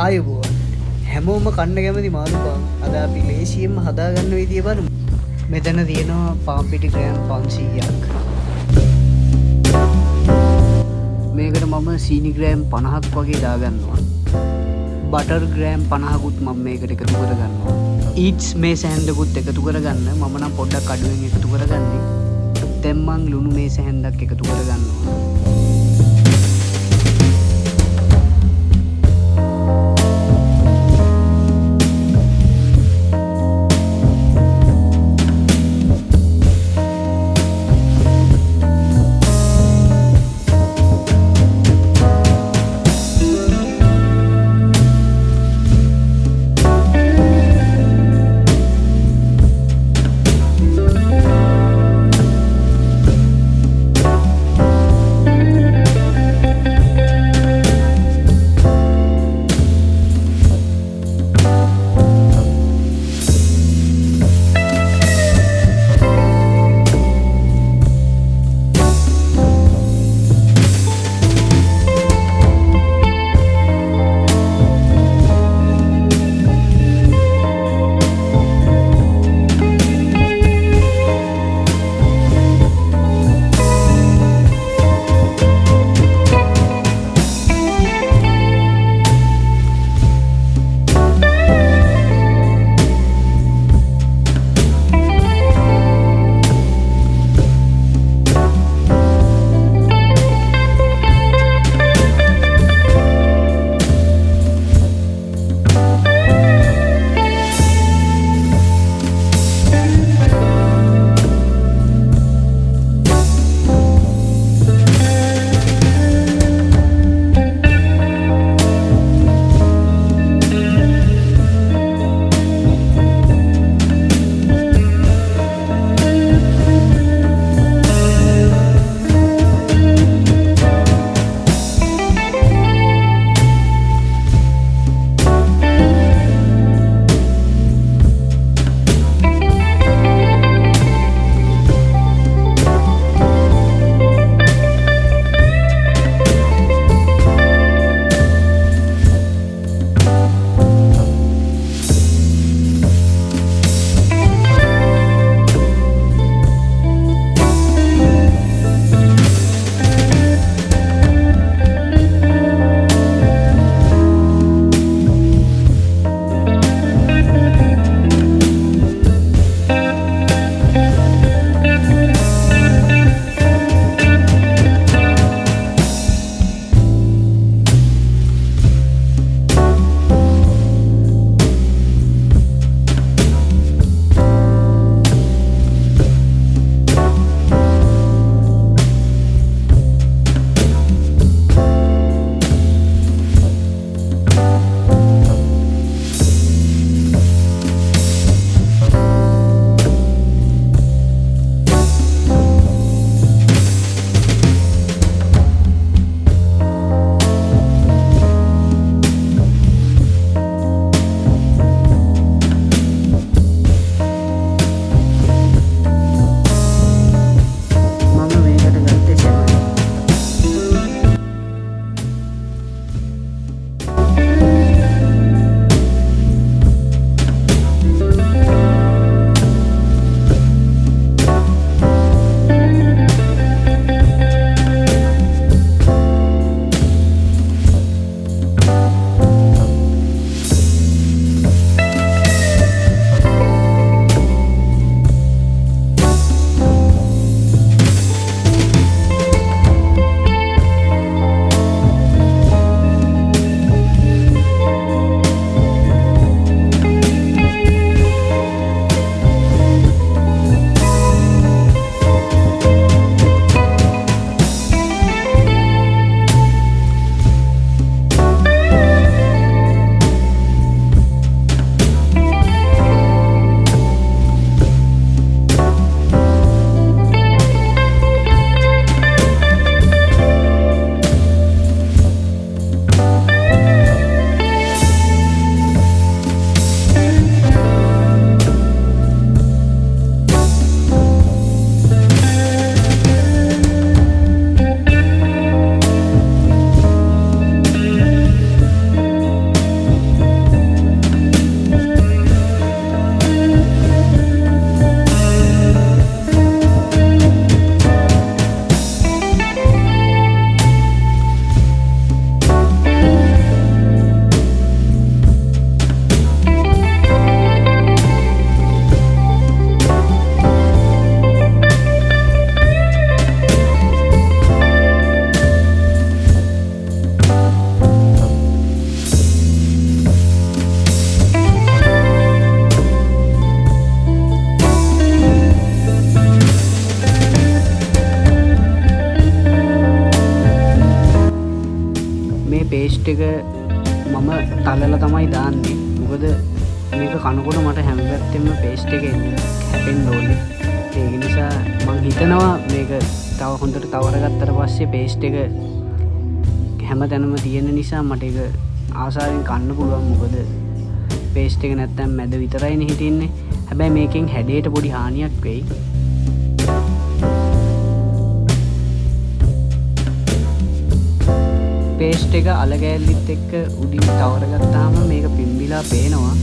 ආයුබෝවන් හැමෝම කන්න කැමති මාළු පාන්. අද අපි ලේසියෙන්ම හදාගන්න විදිය බලමු. මෙතන තියෙනවා පාන් පිටි ග්‍රෑම් 500ක්. මේකට මම සීනි ග්‍රෑම් 50ක් වගේ දාගන්නවා. බටර් ග්‍රෑම් 50කුත් මම මේකට එකතු කරගන්නවා. ඊට්ස් මේ සැහැන්දකුත් එකතු කරගන්න. මම නම් පොඩ්ඩක් අඩුවෙන් එකතු කරගන්නේ. දැන් මං ලුණු මේ සැහැන්දක් එකතු කරගන්නවා. තලලා තමයි දාන්නේ. මොකද මේක කනකොට මට හැම පැත්තෙම පේස්ට් එක හැපෙන්න ඕනේ. ඒක නිසා මං හිතනවා මේක තව හොඳට තවරගත්තට පස්සේ පේස්ට් එක හැම තැනම තියෙන නිසා මට ඒක ආසාවෙන් කන්න පුළුවන්. මොකද පේස්ට් එක නැත්තම් මැද විතරයිනේ හිටින්නේ. හැබැයි මේකෙන් හැඩයට පොඩි හානියක් වෙයි. පේස්ට් එක අල කෑල්ලිත් එක්ක උඩින් තවරගත්තාම මේක පිම්බිලා පේනවා.